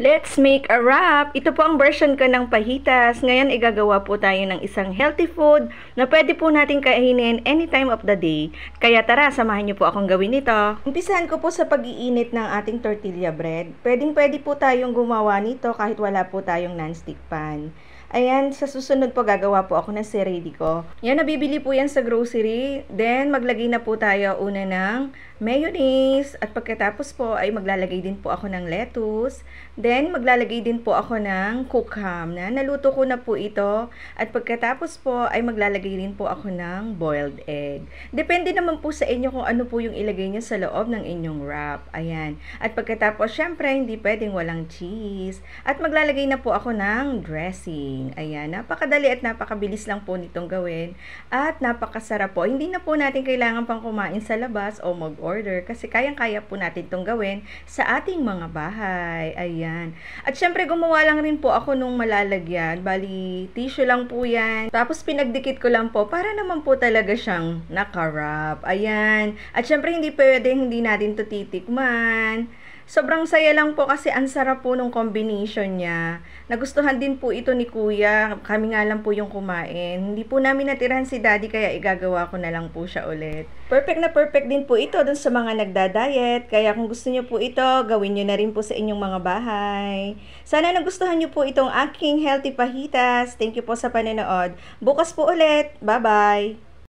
Let's make a wrap! Ito po ang version ko ng fajitas. Ngayon, igagawa po tayo ng isang healthy food na pwede po natin kainin any time of the day. Kaya tara, samahan niyo po akong gawin ito. Umpisahan ko po sa pag-iinit ng ating tortilla bread. Pwede po tayong gumawa nito kahit wala po tayong non-stick pan. Ayan, sa susunod po gagawa po ako ng seredi ko. Yan, nabibili po yan sa grocery. Then, maglagay na po tayo una ng mayonnaise. At pagkatapos po ay maglalagay din po ako ng lettuce. Then, maglalagay din po ako ng cooked ham na naluto ko na po ito. At pagkatapos po ay maglalagay din po ako ng boiled egg. Depende naman po sa inyo kung ano po yung ilagay nyo sa loob ng inyong wrap. Ayan. At pagkatapos, syempre, hindi pwedeng walang cheese. At maglalagay na po ako ng dressing. Ayan, napakadali at napakabilis lang po nitong gawin at napakasarap po. Hindi na po natin kailangan pang kumain sa labas o mag-order kasi kayang-kaya po natin itong gawin sa ating mga bahay. Ayan. At syempre gumawa lang rin po ako nung malalagyan. Bali, tissue lang po yan. Tapos pinagdikit ko lang po para naman po talaga siyang nakarap. Ayan. At syempre hindi hindi natin to titikman. Sobrang saya lang po kasi ang sarap po nung combination niya. Nagustuhan din po ito ni Kuya. Kami nga lang po yung kumain. Hindi po namin natirahan si Daddy kaya igagawa ko na lang po siya ulit. Perfect na perfect din po ito dun sa mga nagda-diet. Kaya kung gusto niyo po ito, gawin niyo na rin po sa inyong mga bahay. Sana nagustuhan niyo po itong aking healthy fajitas. Thank you po sa panonood. Bukas po ulit. Bye-bye!